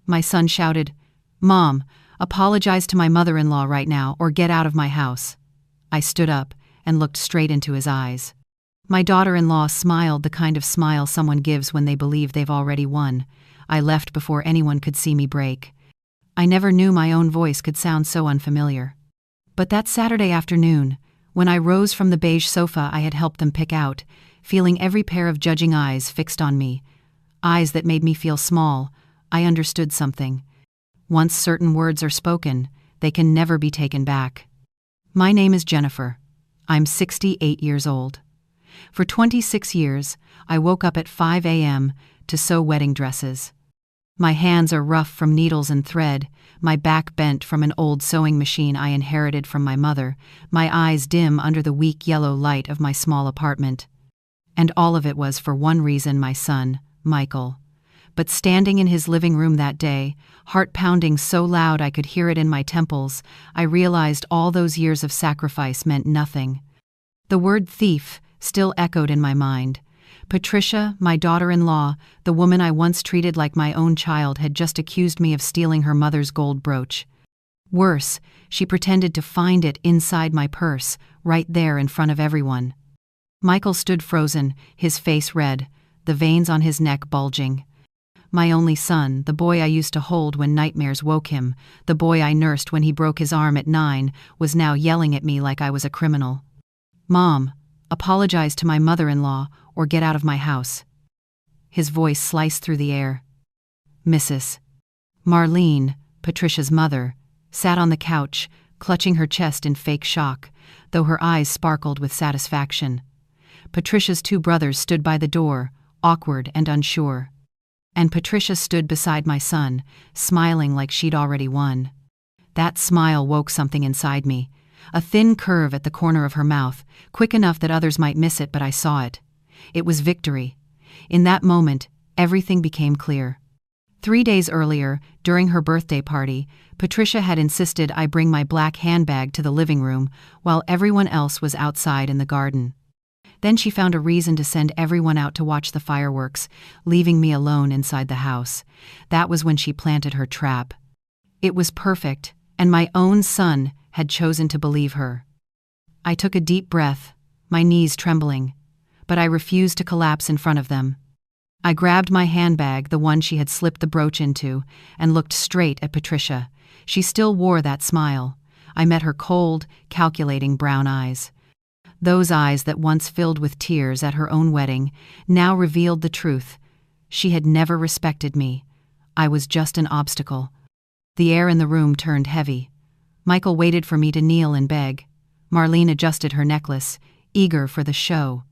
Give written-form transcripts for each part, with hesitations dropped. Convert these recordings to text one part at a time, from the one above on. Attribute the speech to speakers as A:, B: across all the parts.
A: My son shouted, "Mom, apologize to my mother-in-law right now or get out of my house." I stood up and looked straight into his eyes. My daughter-in-law smiled the kind of smile someone gives when they believe they've already won. I left before anyone could see me break. I never knew my own voice could sound so unfamiliar. But that Saturday afternoon, when I rose from the beige sofa I had helped them pick out, feeling every pair of judging eyes fixed on me, eyes that made me feel small, I understood something. Once certain words are spoken, they can never be taken back. My name is Jennifer. I'm 68 years old. For 26 years, I woke up at 5 a.m. to sew wedding dresses. My hands are rough from needles and thread, my back bent from an old sewing machine I inherited from my mother, my eyes dim under the weak yellow light of my small apartment. And all of it was for one reason: my son, Michael. But standing in his living room that day, heart pounding so loud I could hear it in my temples, I realized all those years of sacrifice meant nothing. The word thief still echoed in my mind. Patricia, my daughter-in-law, the woman I once treated like my own child, had just accused me of stealing her mother's gold brooch. Worse, she pretended to find it inside my purse, right there in front of everyone. Michael stood frozen, his face red, the veins on his neck bulging. My only son, the boy I used to hold when nightmares woke him, the boy I nursed when he broke his arm at 9, was now yelling at me like I was a criminal. "Mom, apologize to my mother-in-law or get out of my house." His voice sliced through the air. Mrs. Marlene, Patricia's mother, sat on the couch, clutching her chest in fake shock, though her eyes sparkled with satisfaction. Patricia's 2 brothers stood by the door, awkward and unsure. And Patricia stood beside my son, smiling like she'd already won. That smile woke something inside me. A thin curve at the corner of her mouth, quick enough that others might miss it, but I saw it. It was victory. In that moment, everything became clear. 3 days earlier, during her birthday party, Patricia had insisted I bring my black handbag to the living room while everyone else was outside in the garden. Then she found a reason to send everyone out to watch the fireworks, leaving me alone inside the house. That was when she planted her trap. It was perfect, and my own son had chosen to believe her. I took a deep breath, my knees trembling, but I refused to collapse in front of them. I grabbed my handbag, the one she had slipped the brooch into, and looked straight at Patricia. She still wore that smile. I met her cold, calculating brown eyes. Those eyes that once filled with tears at her own wedding now revealed the truth. She had never respected me. I was just an obstacle. The air in the room turned heavy. Michael waited for me to kneel and beg. Marlene adjusted her necklace, eager for the show.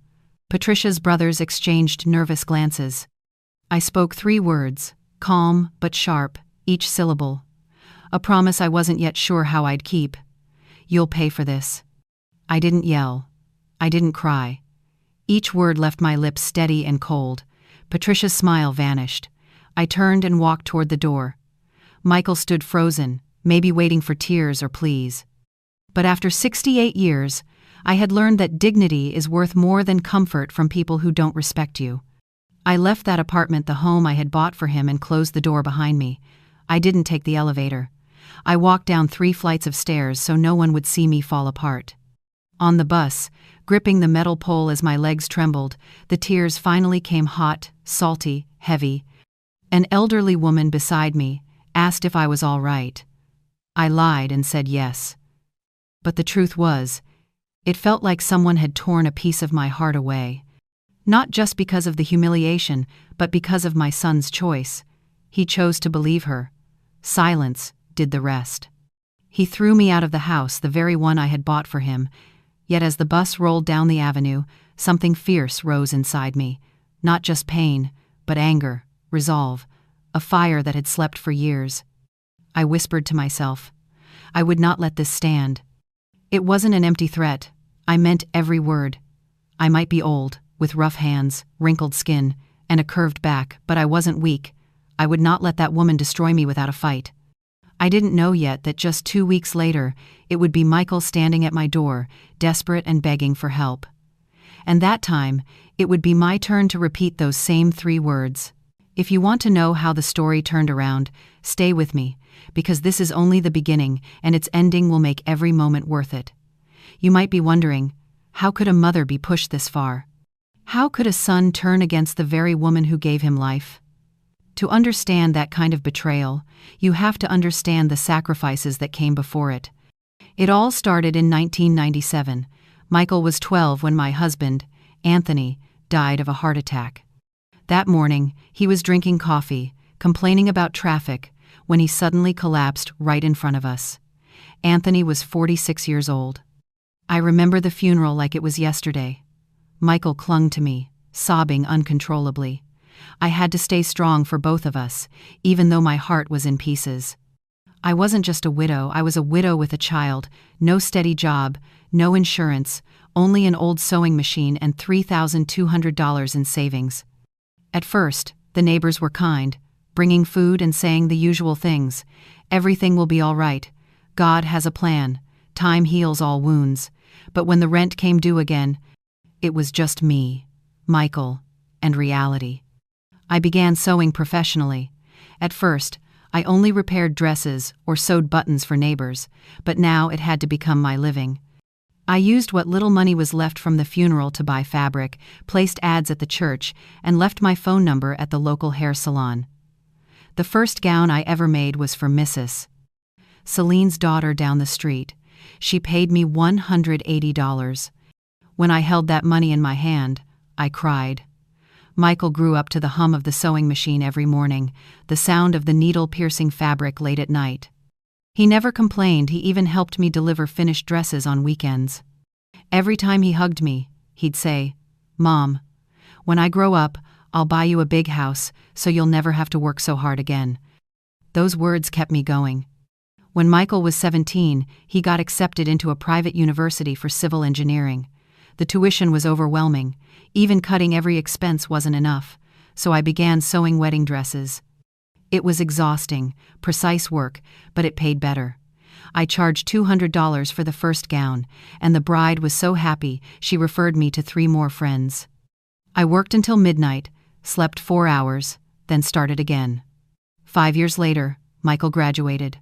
A: Patricia's brothers exchanged nervous glances. I spoke 3 words, calm but sharp, each syllable. A promise I wasn't yet sure how I'd keep. "You'll pay for this." I didn't yell. I didn't cry. Each word left my lips steady and cold. Patricia's smile vanished. I turned and walked toward the door. Michael stood frozen, maybe waiting for tears or pleas. But after 68 years, I had learned that dignity is worth more than comfort from people who don't respect you. I left that apartment, the home I had bought for him, and closed the door behind me. I didn't take the elevator. I walked down 3 flights of stairs so no one would see me fall apart. On the bus, gripping the metal pole as my legs trembled, the tears finally came hot, salty, heavy. An elderly woman beside me asked if I was all right. I lied and said yes. But the truth was, it felt like someone had torn a piece of my heart away. Not just because of the humiliation, but because of my son's choice. He chose to believe her. Silence did the rest. He threw me out of the house, the very one I had bought for him. Yet as the bus rolled down the avenue, something fierce rose inside me. Not just pain, but anger, resolve, a fire that had slept for years. I whispered to myself, I would not let this stand. It wasn't an empty threat. I meant every word. I might be old, with rough hands, wrinkled skin, and a curved back, but I wasn't weak. I would not let that woman destroy me without a fight. I didn't know yet that just 2 weeks later, it would be Michael standing at my door, desperate and begging for help. And that time, it would be my turn to repeat those same 3 words. If you want to know how the story turned around, stay with me, because this is only the beginning and its ending will make every moment worth it. You might be wondering, how could a mother be pushed this far? How could a son turn against the very woman who gave him life? To understand that kind of betrayal, you have to understand the sacrifices that came before it. It all started in 1997. Michael was 12 when my husband, Anthony, died of a heart attack. That morning, he was drinking coffee, complaining about traffic, when he suddenly collapsed right in front of us. Anthony was 46 years old. I remember the funeral like it was yesterday. Michael clung to me, sobbing uncontrollably. I had to stay strong for both of us, even though my heart was in pieces. I wasn't just a widow, I was a widow with a child, no steady job, no insurance, only an old sewing machine and $3,200 in savings. At first, the neighbors were kind, bringing food and saying the usual things. Everything will be all right. God has a plan. Time heals all wounds. But when the rent came due again, it was just me, Michael, and reality. I began sewing professionally. At first, I only repaired dresses or sewed buttons for neighbors, but now it had to become my living. I used what little money was left from the funeral to buy fabric, placed ads at the church, and left my phone number at the local hair salon. The first gown I ever made was for Mrs. Celine's daughter down the street. She paid me $180. When I held that money in my hand, I cried. Michael grew up to the hum of the sewing machine every morning, the sound of the needle-piercing fabric late at night. He never complained, he even helped me deliver finished dresses on weekends. Every time he hugged me, he'd say, "Mom, when I grow up, I'll buy you a big house so you'll never have to work so hard again." Those words kept me going. When Michael was 17, he got accepted into a private university for civil engineering. The tuition was overwhelming. Even cutting every expense wasn't enough, so I began sewing wedding dresses. It was exhausting, precise work, but it paid better. I charged $200 for the first gown, and the bride was so happy she referred me to 3 more friends. I worked until midnight, slept 4 hours, then started again. 5 years later, Michael graduated.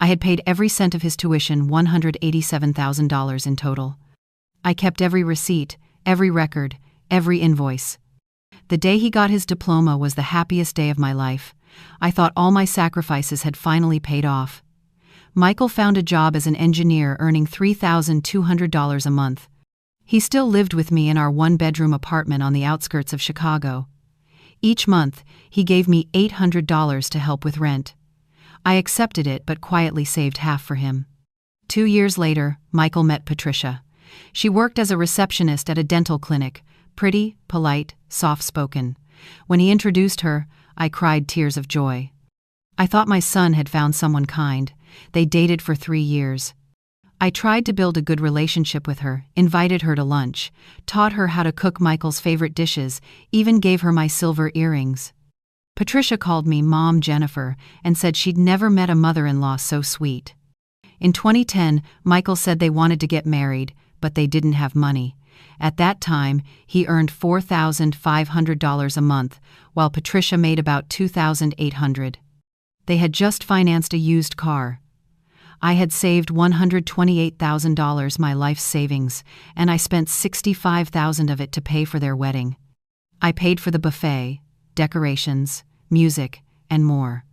A: I had paid every cent of his tuition, $187,000 in total. I kept every receipt, every record, every invoice. The day he got his diploma was the happiest day of my life. I thought all my sacrifices had finally paid off. Michael found a job as an engineer earning $3,200 a month. He still lived with me in our 1-bedroom apartment on the outskirts of Chicago. Each month, he gave me $800 to help with rent. I accepted it but quietly saved half for him. 2 years later, Michael met Patricia. She worked as a receptionist at a dental clinic, pretty, polite, soft-spoken. When he introduced her, I cried tears of joy. I thought my son had found someone kind. They dated for 3 years. I tried to build a good relationship with her, invited her to lunch, taught her how to cook Michael's favorite dishes, even gave her my silver earrings. Patricia called me Mom Jennifer and said she'd never met a mother-in-law so sweet. In 2010, Michael said they wanted to get married, but they didn't have money. At that time, he earned $4,500 a month, while Patricia made about $2,800. They had just financed a used car. I had saved $128,000, my life's savings, and I spent $65,000 of it to pay for their wedding. I paid for the buffet, decorations, music, and more.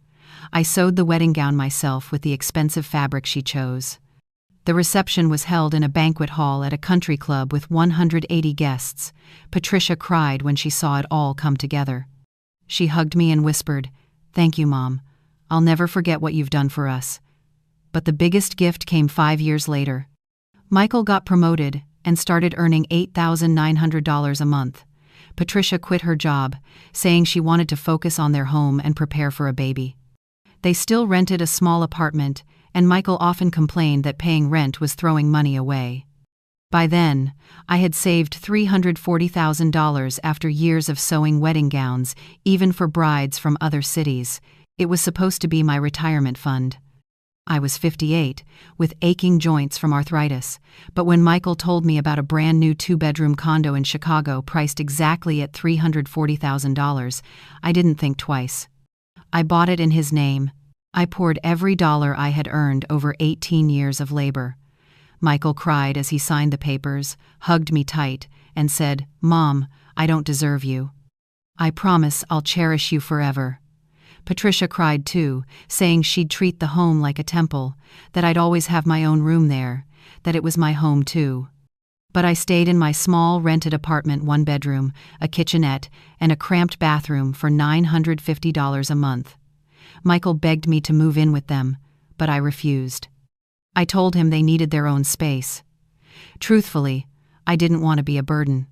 A: I sewed the wedding gown myself with the expensive fabric she chose. The reception was held in a banquet hall at a country club with 180 guests. Patricia cried when she saw it all come together. She hugged me and whispered, "Thank you, Mom. I'll never forget what you've done for us." But the biggest gift came 5 years later. Michael got promoted and started earning $8,900 a month. Patricia quit her job, saying she wanted to focus on their home and prepare for a baby. They still rented a small apartment, and Michael often complained that paying rent was throwing money away. By then, I had saved $340,000 after years of sewing wedding gowns, even for brides from other cities. It was supposed to be my retirement fund. I was 58, with aching joints from arthritis, but when Michael told me about a brand new 2-bedroom condo in Chicago priced exactly at $340,000, I didn't think twice. I bought it in his name. I poured every dollar I had earned over 18 years of labor. Michael cried as he signed the papers, hugged me tight, and said, "Mom, I don't deserve you. I promise I'll cherish you forever." Patricia cried too, saying she'd treat the home like a temple, that I'd always have my own room there, that it was my home too. But I stayed in my small rented apartment, 1-bedroom, a kitchenette, and a cramped bathroom for $950 a month. Michael begged me to move in with them, but I refused. I told him they needed their own space. Truthfully, I didn't want to be a burden.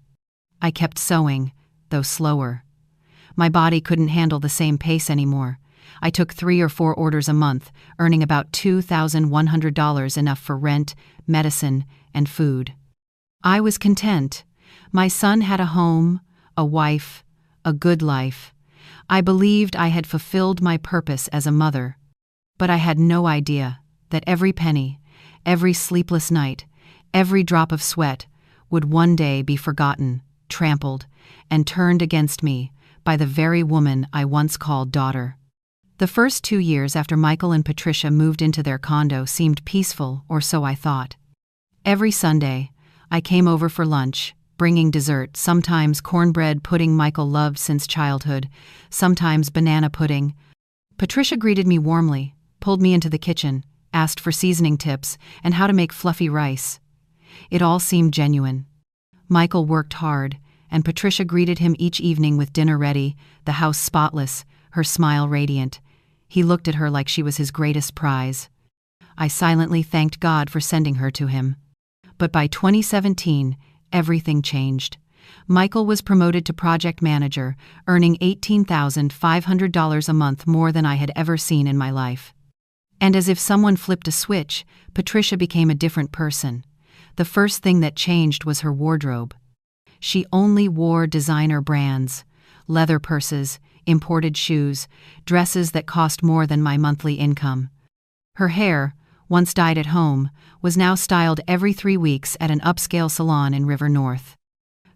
A: I kept sewing, though slower. My body couldn't handle the same pace anymore. I took 3 or 4 orders a month, earning about $2,100, enough for rent, medicine, and food. I was content. My son had a home, a wife, a good life. I believed I had fulfilled my purpose as a mother. But I had no idea that every penny, every sleepless night, every drop of sweat would one day be forgotten, trampled, and turned against me by the very woman I once called daughter. The first 2 years after Michael and Patricia moved into their condo seemed peaceful, or so I thought. Every Sunday, I came over for lunch, bringing dessert, sometimes cornbread pudding Michael loved since childhood, sometimes banana pudding. Patricia greeted me warmly, pulled me into the kitchen, asked for seasoning tips and how to make fluffy rice. It all seemed genuine. Michael worked hard, and Patricia greeted him each evening with dinner ready, the house spotless, her smile radiant. He looked at her like she was his greatest prize. I silently thanked God for sending her to him. But by 2017, everything changed. Michael was promoted to project manager, earning $18,500 a month, more than I had ever seen in my life. And as if someone flipped a switch, Patricia became a different person. The first thing that changed was her wardrobe. She only wore designer brands, leather purses, imported shoes, dresses that cost more than my monthly income. Her hair, once dyed at home, was now styled every 3 weeks at an upscale salon in River North.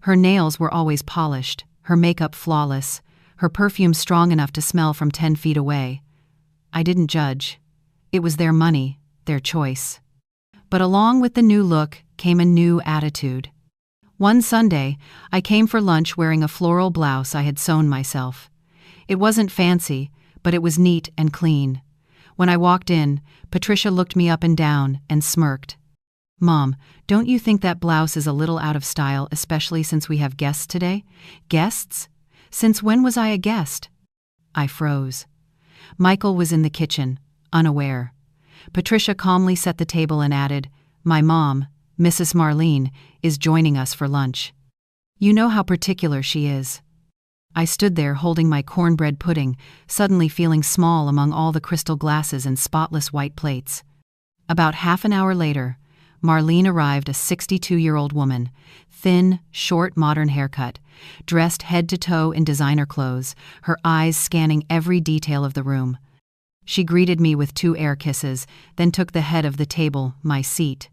A: Her nails were always polished, her makeup flawless, her perfume strong enough to smell from 10 feet away. I didn't judge. It was their money, their choice. But along with the new look came a new attitude. One Sunday, I came for lunch wearing a floral blouse I had sewn myself. It wasn't fancy, but it was neat and clean. When I walked in, Patricia looked me up and down and smirked. "Mom, don't you think that blouse is a little out of style, especially since we have guests today?" "Guests? Since when was I a guest?" I froze. Michael was in the kitchen, unaware. Patricia calmly set the table and added, "My mom, Mrs. Marlene, is joining us for lunch. You know how particular she is." I stood there holding my cornbread pudding, suddenly feeling small among all the crystal glasses and spotless white plates. About half an hour later, Marlene arrived, a 62-year-old woman, thin, short, modern haircut, dressed head to toe in designer clothes, her eyes scanning every detail of the room. She greeted me with 2 air kisses, then took the head of the table, my seat.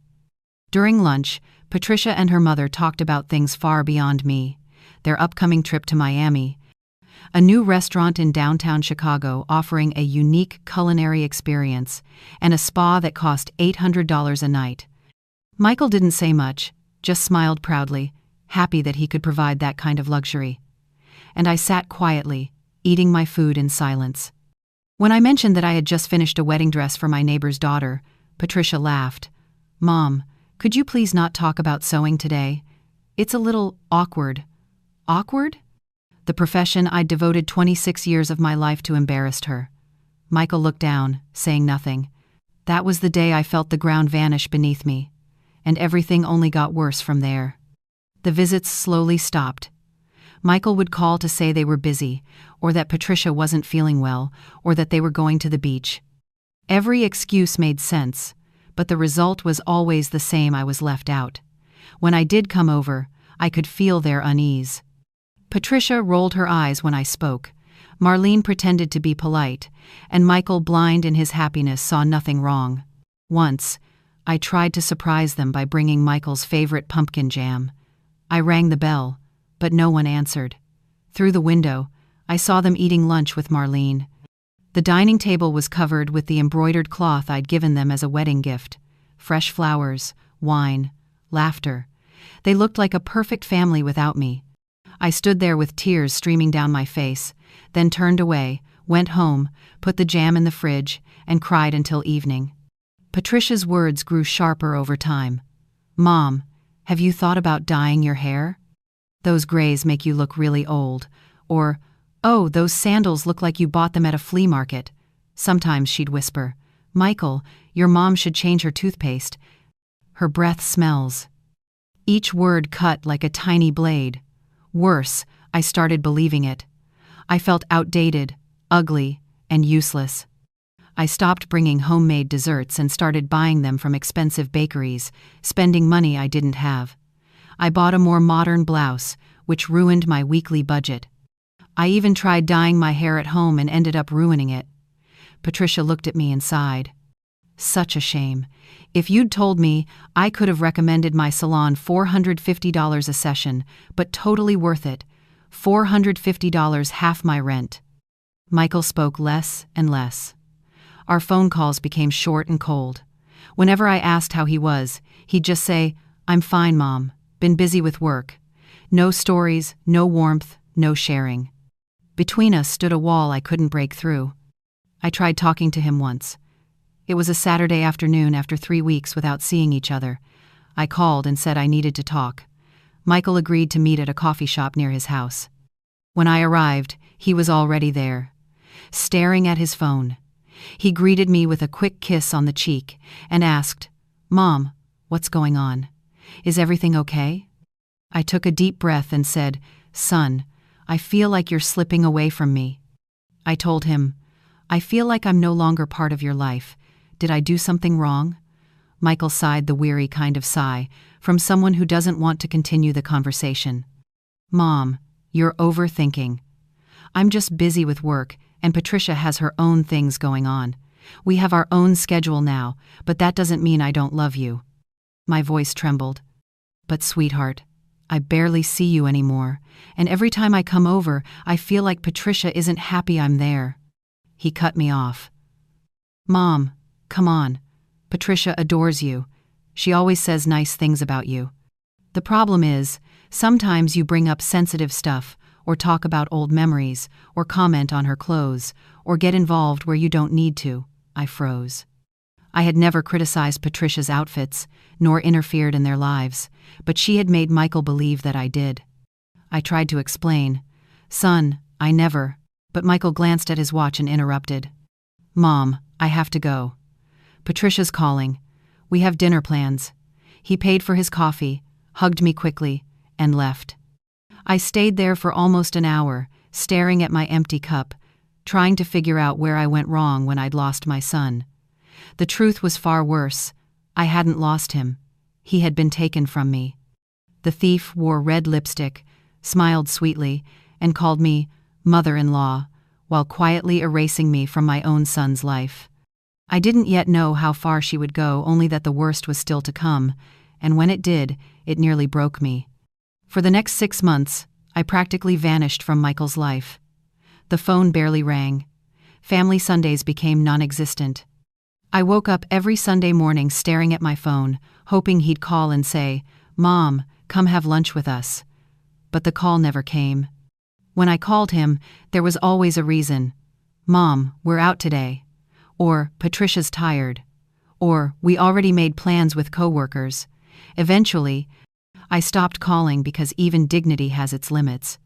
A: During lunch, Patricia and her mother talked about things far beyond me: their upcoming trip to Miami, a new restaurant in downtown Chicago offering a unique culinary experience, and a spa that cost $800 a night. Michael didn't say much, just smiled proudly, happy that he could provide that kind of luxury. And I sat quietly, eating my food in silence. When I mentioned that I had just finished a wedding dress for my neighbor's daughter, Patricia laughed. "Mom, could you please not talk about sewing today? It's a little awkward." Awkward? The profession I'd devoted 26 years of my life to embarrassed her. Michael looked down, saying nothing. That was the day I felt the ground vanish beneath me, and everything only got worse from there. The visits slowly stopped. Michael would call to say they were busy, or that Patricia wasn't feeling well, or that they were going to the beach. Every excuse made sense, but the result was always the same: I was left out. When I did come over, I could feel their unease. Patricia rolled her eyes when I spoke. Marlene pretended to be polite, and Michael, blind in his happiness, saw nothing wrong. Once, I tried to surprise them by bringing Michael's favorite pumpkin jam. I rang the bell, but no one answered. Through the window, I saw them eating lunch with Marlene. The dining table was covered with the embroidered cloth I'd given them as a wedding gift. Fresh flowers, wine, laughter. They looked like a perfect family without me. I stood there with tears streaming down my face, then turned away, went home, put the jam in the fridge, and cried until evening. Patricia's words grew sharper over time. "Mom, have you thought about dyeing your hair? Those grays make you look really old." Or, "Oh, those sandals look like you bought them at a flea market." Sometimes she'd whisper, "Michael, your mom should change her toothpaste. Her breath smells." Each word cut like a tiny blade. Worse, I started believing it. I felt outdated, ugly, and useless. I stopped bringing homemade desserts and started buying them from expensive bakeries, spending money I didn't have. I bought a more modern blouse, which ruined my weekly budget. I even tried dyeing my hair at home and ended up ruining it. Patricia looked at me and sighed. Such a shame. If you'd told me, I could have recommended my salon $450 a session, but totally worth it. $450, half my rent. Michael spoke less and less. Our phone calls became short and cold. Whenever I asked how he was, he'd just say, "I'm fine, Mom. Been busy with work." No stories, no warmth, no sharing. Between us stood a wall I couldn't break through. I tried talking to him once. It was a Saturday afternoon after 3 weeks without seeing each other. I called and said I needed to talk. Michael agreed to meet at a coffee shop near his house. When I arrived, he was already there, staring at his phone. He greeted me with a quick kiss on the cheek and asked, "Mom, what's going on? Is everything okay?" I took a deep breath and said, "Son, I feel like you're slipping away from me." I told him, "I feel like I'm no longer part of your life. Did I do something wrong?" Michael sighed the weary kind of sigh, from someone who doesn't want to continue the conversation. "Mom, you're overthinking. I'm just busy with work, and Patricia has her own things going on. We have our own schedule now, but that doesn't mean I don't love you." My voice trembled. "But sweetheart, I barely see you anymore, and every time I come over, I feel like Patricia isn't happy I'm there." He cut me off. "Mom, come on. Patricia adores you. She always says nice things about you. The problem is, sometimes you bring up sensitive stuff, or talk about old memories, or comment on her clothes, or get involved where you don't need to." I froze. I had never criticized Patricia's outfits, nor interfered in their lives, but she had made Michael believe that I did. I tried to explain. "Son, I never," but Michael glanced at his watch and interrupted. "Mom, I have to go. Patricia's calling. We have dinner plans." He paid for his coffee, hugged me quickly, and left. I stayed there for almost an hour, staring at my empty cup, trying to figure out where I went wrong when I'd lost my son. The truth was far worse. I hadn't lost him. He had been taken from me. The thief wore red lipstick, smiled sweetly, and called me mother-in-law, while quietly erasing me from my own son's life. I didn't yet know how far she would go, only that the worst was still to come, and when it did, it nearly broke me. For the next 6 months, I practically vanished from Michael's life. The phone barely rang. Family Sundays became non-existent. I woke up every Sunday morning staring at my phone, hoping he'd call and say, "Mom, come have lunch with us." But the call never came. When I called him, there was always a reason. "Mom, we're out today." Or, "Patricia's tired." Or, "We already made plans with coworkers." Eventually, I stopped calling because even dignity has its limits.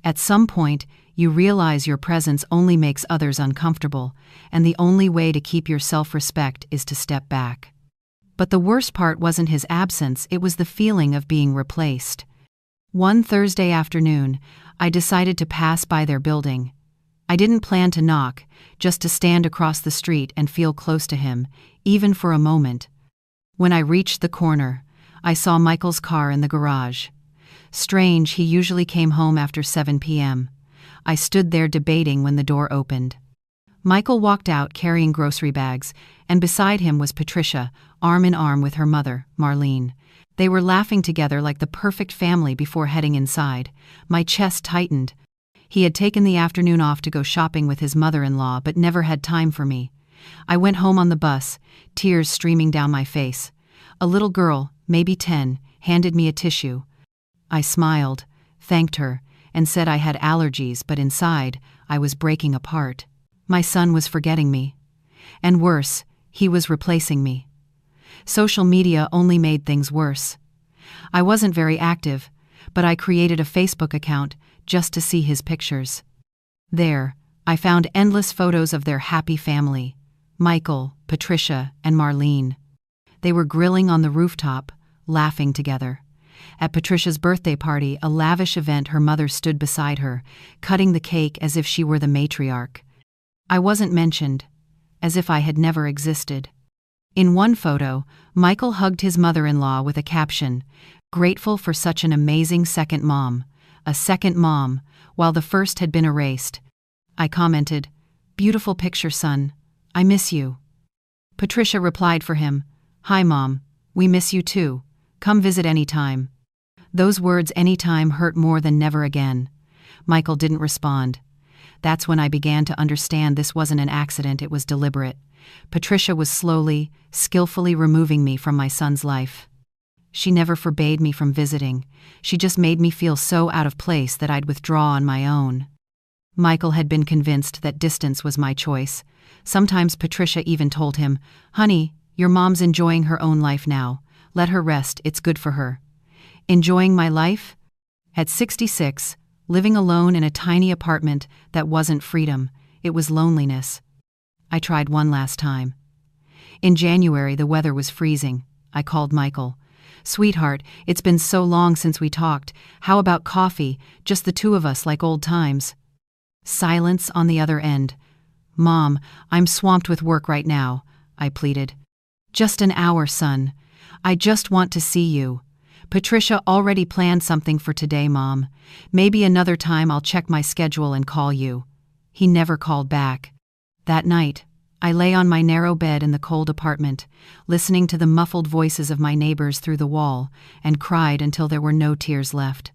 A: At some point, you realize your presence only makes others uncomfortable, and the only way to keep your self-respect is to step back. But the worst part wasn't his absence, it was the feeling of being replaced. One Thursday afternoon, I decided to pass by their building. I didn't plan to knock, just to stand across the street and feel close to him, even for a moment. When I reached the corner, I saw Michael's car in the garage. Strange, he usually came home after 7 p.m. I stood there debating when the door opened. Michael walked out carrying grocery bags, and beside him was Patricia, arm in arm with her mother, Marlene. They were laughing together like the perfect family before heading inside. My chest tightened. He had taken the afternoon off to go shopping with his mother-in-law but never had time for me. I went home on the bus, tears streaming down my face. A little girl, maybe 10, handed me a tissue. I smiled, thanked her, and said I had allergies, but inside, I was breaking apart. My son was forgetting me. And worse, he was replacing me. Social media only made things worse. I wasn't very active, but I created a Facebook account just to see his pictures. There, I found endless photos of their happy family: Michael, Patricia, and Marlene. They were grilling on the rooftop, laughing together. At Patricia's birthday party, a lavish event, her mother stood beside her, cutting the cake as if she were the matriarch. I wasn't mentioned, as if I had never existed. In one photo, Michael hugged his mother-in-law with a caption, "Grateful for such an amazing second mom," a second mom, while the first had been erased. I commented, "Beautiful picture, son. I miss you." Patricia replied for him, "Hi, Mom. We miss you too. Come visit anytime." Those words, anytime, hurt more than never again. Michael didn't respond. That's when I began to understand this wasn't an accident, it was deliberate. Patricia was slowly, skillfully removing me from my son's life. She never forbade me from visiting. She just made me feel so out of place that I'd withdraw on my own. Michael had been convinced that distance was my choice. Sometimes Patricia even told him, "Honey, your mom's enjoying her own life now. Let her rest, it's good for her." Enjoying my life? At 66, living alone in a tiny apartment, that wasn't freedom, it was loneliness. I tried one last time. In January, the weather was freezing. I called Michael. "Sweetheart, it's been so long since we talked. How about coffee, just the two of us like old times?" Silence on the other end. "Mom, I'm swamped with work right now," I pleaded. "Just an hour, son. I just want to see you. Patricia already planned something for today, Mom. Maybe another time I'll check my schedule and call you." He never called back. That night, I lay on my narrow bed in the cold apartment, listening to the muffled voices of my neighbors through the wall, and cried until there were no tears left.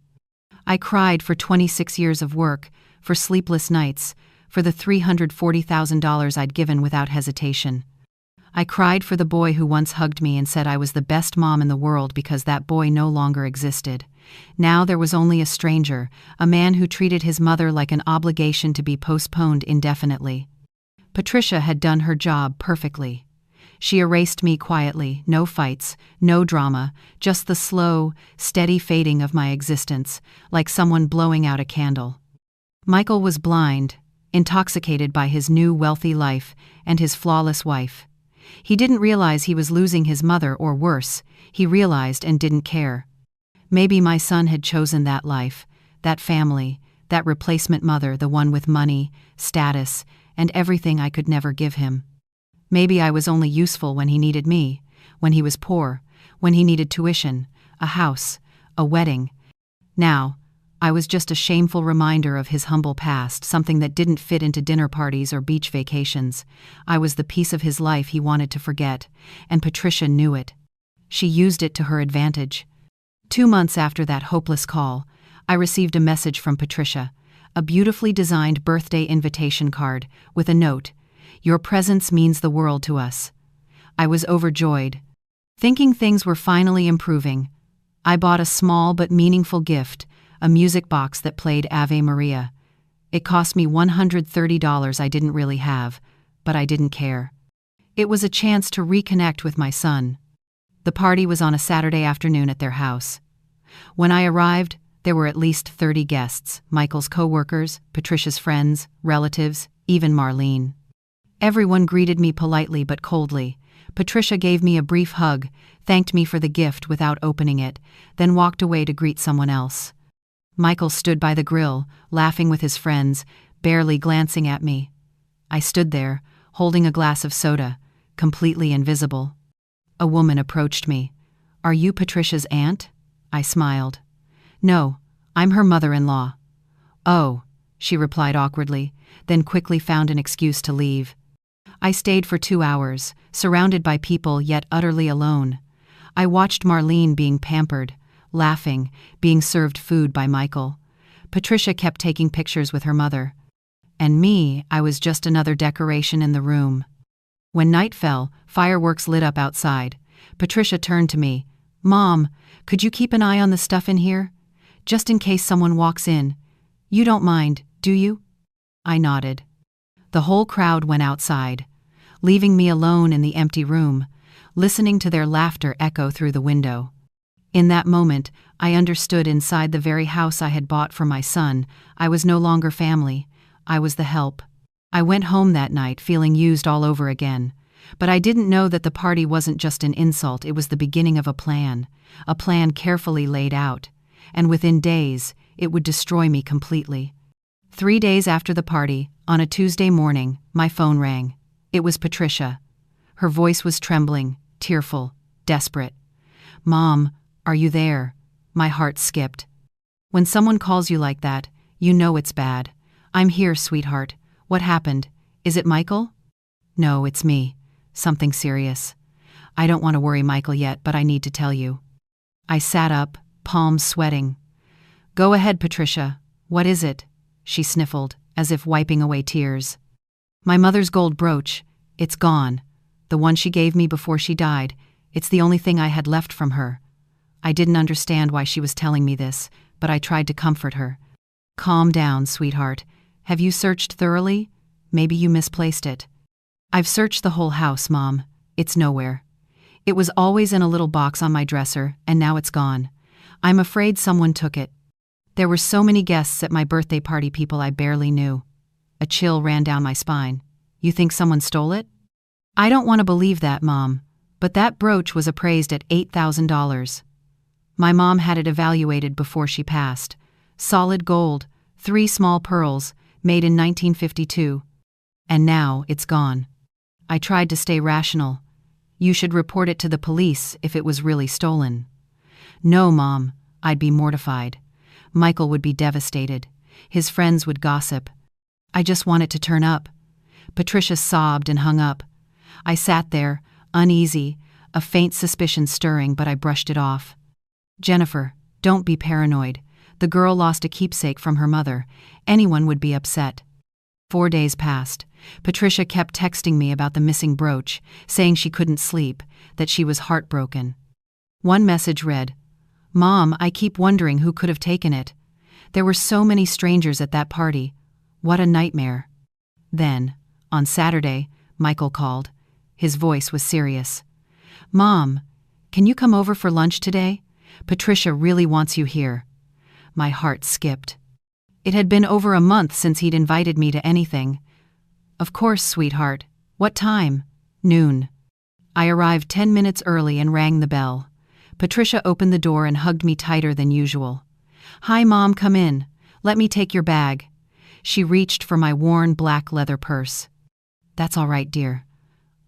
A: I cried for 26 years of work, for sleepless nights, for the $340,000 I'd given without hesitation. I cried for the boy who once hugged me and said I was the best mom in the world because that boy no longer existed. Now there was only a stranger, a man who treated his mother like an obligation to be postponed indefinitely. Patricia had done her job perfectly. She erased me quietly, no fights, no drama, just the slow, steady fading of my existence, like someone blowing out a candle. Michael was blind, intoxicated by his new wealthy life and his flawless wife. He didn't realize he was losing his mother, or worse, he realized and didn't care. Maybe my son had chosen that life, that family, that replacement mother, the one with money, status, and everything I could never give him. Maybe I was only useful when he needed me, when he was poor, when he needed tuition, a house, a wedding. Now, I was just a shameful reminder of his humble past, something that didn't fit into dinner parties or beach vacations. I was the piece of his life he wanted to forget, and Patricia knew it. She used it to her advantage. 2 months after that hopeless call, I received a message from Patricia, a beautifully designed birthday invitation card with a note, "Your presence means the world to us." I was overjoyed. Thinking things were finally improving, I bought a small but meaningful gift, a music box that played Ave Maria. It cost me $130 I didn't really have, but I didn't care. It was a chance to reconnect with my son. The party was on a Saturday afternoon at their house. When I arrived, there were at least 30 guests, Michael's co-workers, Patricia's friends, relatives, even Marlene. Everyone greeted me politely but coldly. Patricia gave me a brief hug, thanked me for the gift without opening it, then walked away to greet someone else. Michael stood by the grill, laughing with his friends, barely glancing at me. I stood there, holding a glass of soda, completely invisible. A woman approached me. "Are you Patricia's aunt?" I smiled. "No, I'm her mother-in-law." "Oh, she replied awkwardly, then quickly found an excuse to leave. I stayed for 2 hours, surrounded by people yet utterly alone. I watched Marlene being pampered, laughing, being served food by Michael. Patricia kept taking pictures with her mother. And me, I was just another decoration in the room. When night fell, fireworks lit up outside. Patricia turned to me. "Mom, could you keep an eye on the stuff in here? Just in case someone walks in. You don't mind, do you?" I nodded. The whole crowd went outside, leaving me alone in the empty room, listening to their laughter echo through the window. In that moment, I understood inside the very house I had bought for my son, I was no longer family, I was the help. I went home that night feeling used all over again. But I didn't know that the party wasn't just an insult, it was the beginning of a plan carefully laid out. And within days, it would destroy me completely. 3 days after the party, on a Tuesday morning, my phone rang. It was Patricia. Her voice was trembling, tearful, desperate. "Mom, are you there?" My heart skipped. When someone calls you like that, you know it's bad. "I'm here, sweetheart. What happened? Is it Michael?" "No, it's me. Something serious. I don't want to worry Michael yet, but I need to tell you." I sat up, palms sweating. "Go ahead, Patricia. What is it?" She sniffled, as if wiping away tears. "My mother's gold brooch. It's gone. The one she gave me before she died. It's the only thing I had left from her." I didn't understand why she was telling me this, but I tried to comfort her. "Calm down, sweetheart. Have you searched thoroughly? Maybe you misplaced it." "I've searched the whole house, Mom. It's nowhere. It was always in a little box on my dresser, and now it's gone. I'm afraid someone took it. There were so many guests at my birthday party, people I barely knew." A chill ran down my spine. "You think someone stole it?" "I don't want to believe that, Mom, but that brooch was appraised at $8,000. My mom had it evaluated before she passed. Solid gold, 3 small pearls, made in 1952. And now it's gone." I tried to stay rational. "You should report it to the police if it was really stolen." "No, Mom, I'd be mortified. Michael would be devastated. His friends would gossip. I just want it to turn up." Patricia sobbed and hung up. I sat there, uneasy, a faint suspicion stirring, but I brushed it off. "Jennifer, don't be paranoid. The girl lost a keepsake from her mother. Anyone would be upset." 4 days passed. Patricia kept texting me about the missing brooch, saying she couldn't sleep, that she was heartbroken. One message read, "Mom, I keep wondering who could have taken it. There were so many strangers at that party. What a nightmare." Then, on Saturday, Michael called. His voice was serious. "Mom, can you come over for lunch today? Patricia really wants you here." My heart skipped. It had been over a month since he'd invited me to anything. "Of course, sweetheart. What time?" "Noon." I arrived 10 minutes early and rang the bell. Patricia opened the door and hugged me tighter than usual. "Hi, Mom, come in. Let me take your bag." She reached for my worn black leather purse. "That's all right, dear.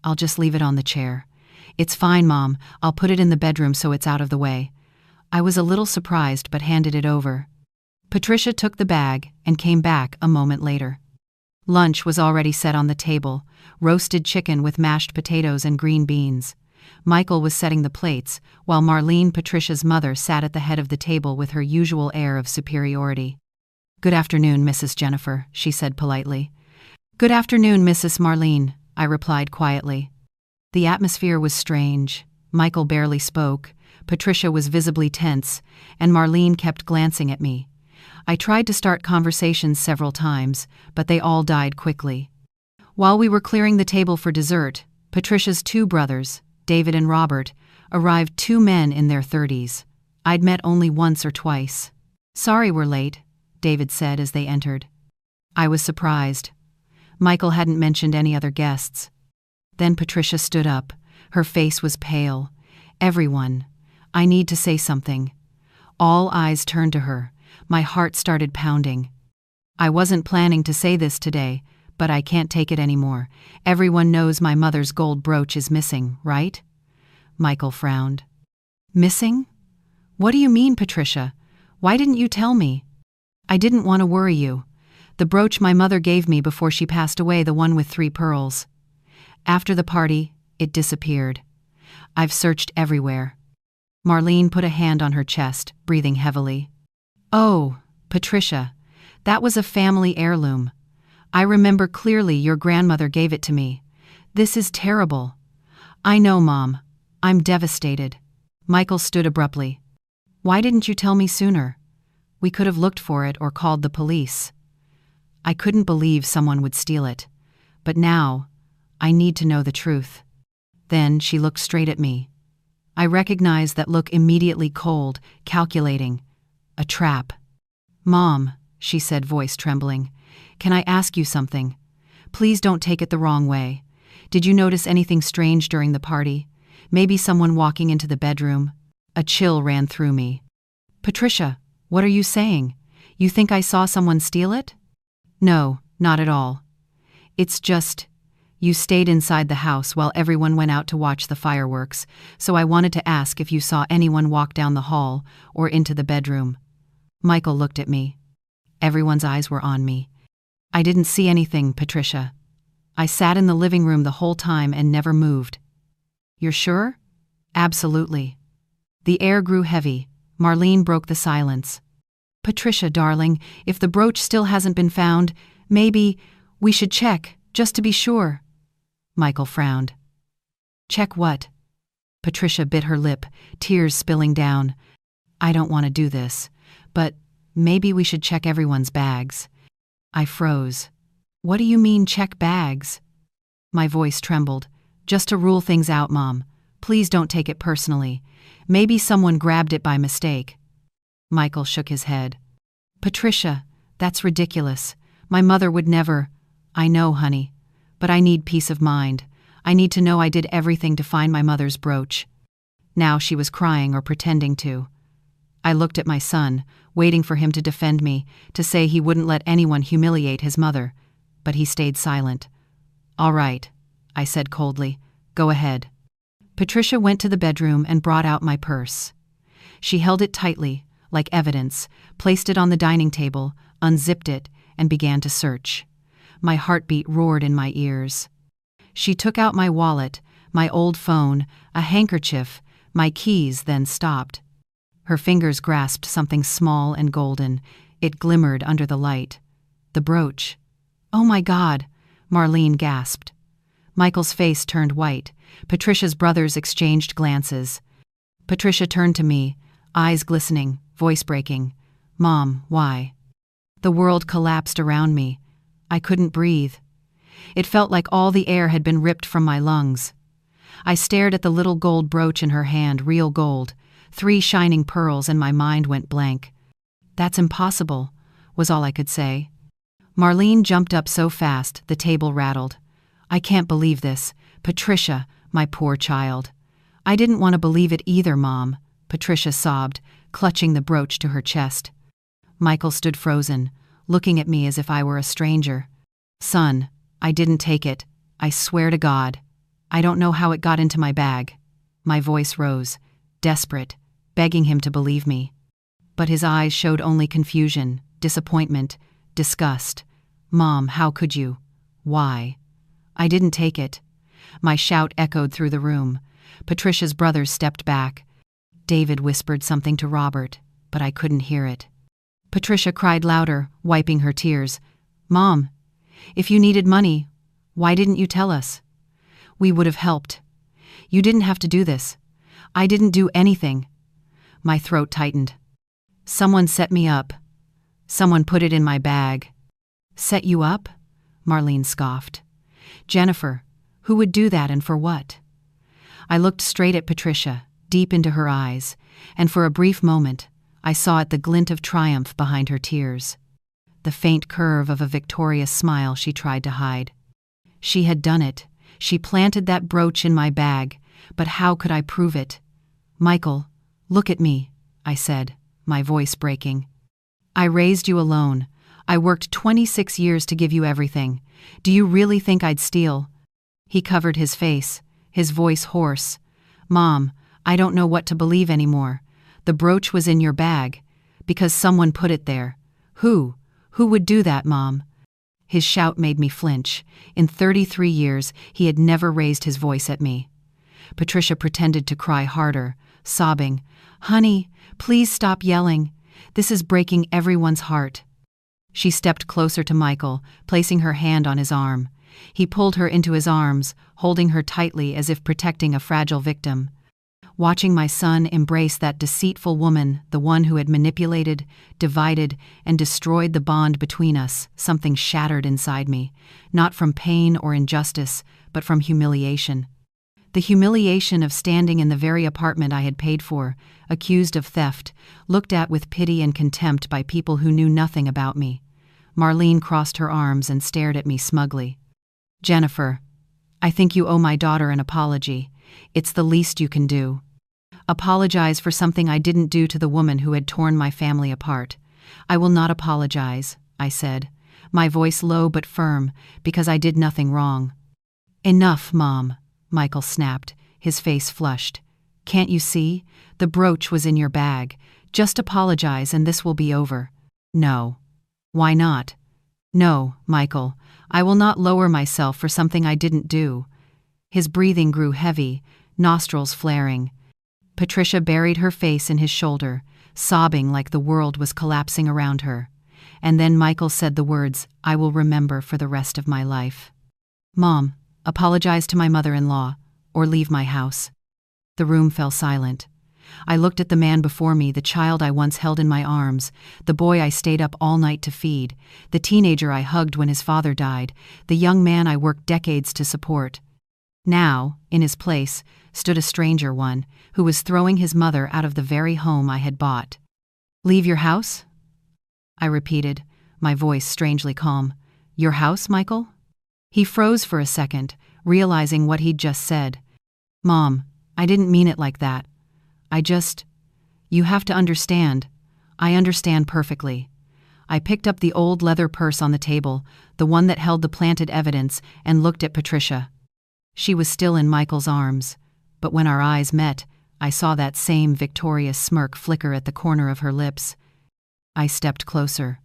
A: I'll just leave it on the chair." "It's fine, Mom. I'll put it in the bedroom so it's out of the way." I was a little surprised but handed it over. Patricia took the bag and came back a moment later. Lunch was already set on the table, roasted chicken with mashed potatoes and green beans. Michael was setting the plates, while Marlene, Patricia's mother, sat at the head of the table with her usual air of superiority. "Good afternoon, Mrs. Jennifer," she said politely. "Good afternoon, Mrs. Marlene," I replied quietly. The atmosphere was strange. Michael barely spoke, Patricia was visibly tense, and Marlene kept glancing at me. I tried to start conversations several times, but they all died quickly. While we were clearing the table for dessert, Patricia's 2 brothers, David and Robert, arrived, 2 men in their 30s. I'd met only once or twice. "Sorry we're late," David said as they entered. I was surprised. Michael hadn't mentioned any other guests. Then Patricia stood up. Her face was pale. "Everyone, I need to say something." All eyes turned to her. My heart started pounding. "I wasn't planning to say this today, but I can't take it anymore. Everyone knows my mother's gold brooch is missing, right?" Michael frowned. "Missing? What do you mean, Patricia? Why didn't you tell me?" "I didn't want to worry you. The brooch my mother gave me before she passed away, the one with 3 pearls. After the party, it disappeared. I've searched everywhere." Marlene put a hand on her chest, breathing heavily. "Oh, Patricia, that was a family heirloom. I remember clearly your grandmother gave it to me. This is terrible." "I know, Mom. I'm devastated." Michael stood abruptly. "Why didn't you tell me sooner? We could have looked for it or called the police." "I couldn't believe someone would steal it. But now, I need to know the truth." Then she looked straight at me. I recognized that look, immediately cold, calculating. A trap. "Mom," she said, voice trembling, "can I ask you something? Please don't take it the wrong way. Did you notice anything strange during the party? Maybe someone walking into the bedroom?" A chill ran through me. "Patricia, what are you saying? You think I saw someone steal it?" "No, not at all. It's just, you stayed inside the house while everyone went out to watch the fireworks, so I wanted to ask if you saw anyone walk down the hall or into the bedroom." Michael looked at me. Everyone's eyes were on me. "I didn't see anything, Patricia. I sat in the living room the whole time and never moved." "You're sure?" "Absolutely." The air grew heavy. Marlene broke the silence. "Patricia, darling, if the brooch still hasn't been found, maybe we should check, just to be sure." Michael frowned. "Check what?" Patricia bit her lip, tears spilling down. "I don't want to do this, but maybe we should check everyone's bags." I froze. "What do you mean, check bags?" My voice trembled. "Just to rule things out, Mom. Please don't take it personally. Maybe someone grabbed it by mistake." Michael shook his head. "Patricia, that's ridiculous. My mother would never—" "I know, honey. But I need peace of mind. I need to know I did everything to find my mother's brooch." Now she was crying or pretending to. I looked at my son, waiting for him to defend me, to say he wouldn't let anyone humiliate his mother. But he stayed silent. "All right," I said coldly. "Go ahead." Patricia went to the bedroom and brought out my purse. She held it tightly, like evidence, placed it on the dining table, unzipped it, and began to search. My heartbeat roared in my ears. She took out my wallet, my old phone, a handkerchief, my keys, then stopped. Her fingers grasped something small and golden. It glimmered under the light. The brooch. "Oh my God!" Marlene gasped. Michael's face turned white. Patricia's brothers exchanged glances. Patricia turned to me, eyes glistening, voice breaking. "Mom, why?" The world collapsed around me. I couldn't breathe. It felt like all the air had been ripped from my lungs. I stared at the little gold brooch in her hand, real gold, 3 shining pearls, and my mind went blank. "That's impossible," was all I could say. Marlene jumped up so fast, the table rattled. "I can't believe this. Patricia, my poor child." "I didn't want to believe it either, Mom," Patricia sobbed, clutching the brooch to her chest. Michael stood frozen, looking at me as if I were a stranger. "Son, I didn't take it. I swear to God. I don't know how it got into my bag." My voice rose, desperate, begging him to believe me. But his eyes showed only confusion, disappointment, disgust. "Mom, how could you? Why?" "I didn't take it." My shout echoed through the room. Patricia's brothers stepped back. David whispered something to Robert, but I couldn't hear it. Patricia cried louder, wiping her tears. "Mom, if you needed money, why didn't you tell us? We would have helped. You didn't have to do this. I didn't do anything." My throat tightened. "Someone set me up. Someone put it in my bag." "Set you up?" Marlene scoffed. "Jennifer, who would do that and for what?" I looked straight at Patricia, deep into her eyes, and for a brief moment, I saw the glint of triumph behind her tears. The faint curve of a victorious smile she tried to hide. She had done it. She planted that brooch in my bag, but how could I prove it? "Michael, look at me," I said, my voice breaking. "I raised you alone. I worked 26 years to give you everything. Do you really think I'd steal?" He covered his face, his voice hoarse. "Mom, I don't know what to believe anymore. The brooch was in your bag, because someone put it there. Who? Who would do that, Mom? His shout made me flinch. In 33 years, he had never raised his voice at me. Patricia pretended to cry harder, sobbing, "Honey, please stop yelling. This is breaking everyone's heart." She stepped closer to Michael, placing her hand on his arm. He pulled her into his arms, holding her tightly as if protecting a fragile victim. Watching my son embrace that deceitful woman, the one who had manipulated, divided, and destroyed the bond between us, something shattered inside me, not from pain or injustice, but from humiliation. The humiliation of standing in the very apartment I had paid for, accused of theft, looked at with pity and contempt by people who knew nothing about me. Marlene crossed her arms and stared at me smugly. "Jennifer, I think you owe my daughter an apology. It's the least you can do. Apologize for something I didn't do to the woman who had torn my family apart." "I will not apologize," I said, my voice low but firm, because I did nothing wrong. "Enough, Mom," Michael snapped, his face flushed. "Can't you see? The brooch was in your bag. Just apologize and this will be over." "No." "Why not?" "No, Michael, I will not lower myself for something I didn't do." His breathing grew heavy, nostrils flaring. Patricia buried her face in his shoulder, sobbing like the world was collapsing around her. And then Michael said the words I will remember for the rest of my life. "Mom, apologize to my mother-in-law, or leave my house." The room fell silent. I looked at the man before me, the child I once held in my arms, the boy I stayed up all night to feed, the teenager I hugged when his father died, the young man I worked decades to support. Now, in his place, stood a stranger one, who was throwing his mother out of the very home I had bought. "Leave your house?" I repeated, my voice strangely calm. "Your house, Michael?" He froze for a second, realizing what he'd just said. "Mom, I didn't mean it like that. You have to understand. I understand perfectly." I picked up the old leather purse on the table, the one that held the planted evidence, and looked at Patricia. She was still in Michael's arms, but when our eyes met, I saw that same victorious smirk flicker at the corner of her lips. I stepped closer.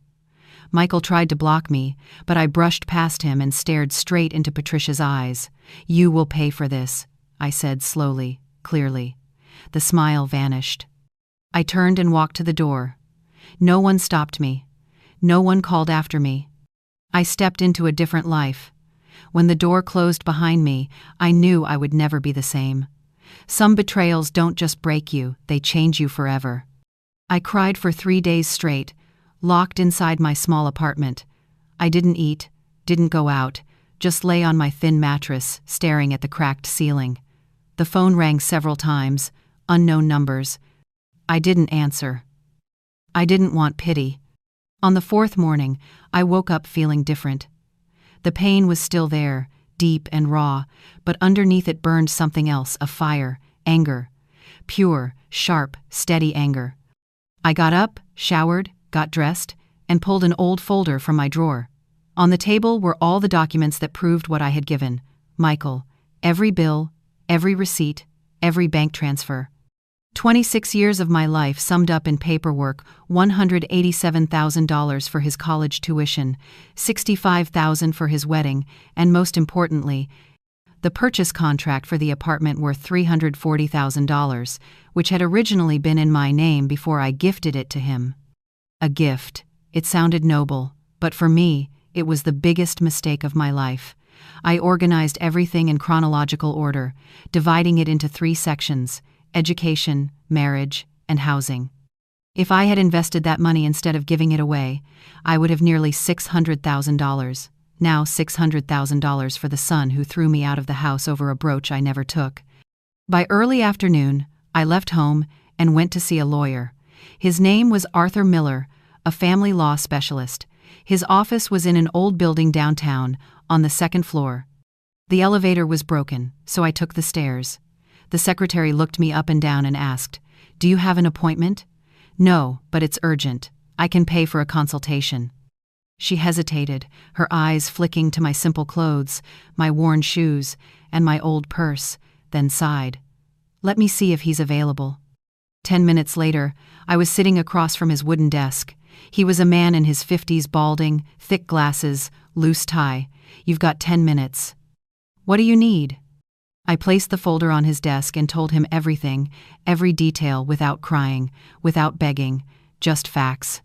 A: Michael tried to block me, but I brushed past him and stared straight into Patricia's eyes. "You will pay for this," I said slowly, clearly. The smile vanished. I turned and walked to the door. No one stopped me. No one called after me. I stepped into a different life. When the door closed behind me, I knew I would never be the same. Some betrayals don't just break you, they change you forever. I cried for 3 days straight, locked inside my small apartment. I didn't eat, didn't go out, just lay on my thin mattress, staring at the cracked ceiling. The phone rang several times, unknown numbers. I didn't answer. I didn't want pity. On the 4th morning, I woke up feeling different. The pain was still there, deep and raw, but underneath it burned something else, a fire, anger. Pure, sharp, steady anger. I got up, showered, got dressed, and pulled an old folder from my drawer. On the table were all the documents that proved what I had given Michael, every bill, every receipt, every bank transfer. 26 years of my life summed up in paperwork: $187,000 for his college tuition, $65,000 for his wedding, and most importantly, the purchase contract for the apartment worth $340,000, which had originally been in my name before I gifted it to him. A gift. It sounded noble, but for me, it was the biggest mistake of my life. I organized everything in chronological order, dividing it into 3 sections: education, marriage, and housing. If I had invested that money instead of giving it away, I would have nearly $600,000. Now $600,000 for the son who threw me out of the house over a brooch I never took. By early afternoon, I left home and went to see a lawyer. His name was Arthur Miller, a family law specialist. His office was in an old building downtown, on the 2nd floor. The elevator was broken, so I took the stairs. The secretary looked me up and down and asked, "Do you have an appointment?" "No, but it's urgent. I can pay for a consultation." She hesitated, her eyes flicking to my simple clothes, my worn shoes, and my old purse, then sighed. "Let me see if he's available." 10 minutes later, I was sitting across from his wooden desk. He was a man in his 50s, balding, thick glasses, Loose tie. You've got 10 minutes. What do you need? I placed the folder on his desk and told him everything, every detail, without crying, without begging, just facts.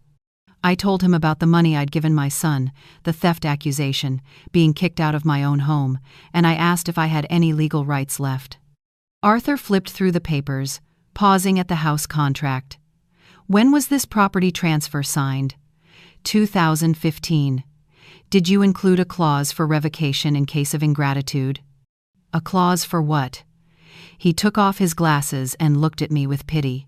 A: I told him about the money I'd given my son, the theft accusation, being kicked out of my own home, and I asked if I had any legal rights left. Arthur flipped through the papers, pausing at the house contract. When was this property transfer signed? 2015. Did you include a clause for revocation in case of ingratitude? A clause for what? He took off his glasses and looked at me with pity.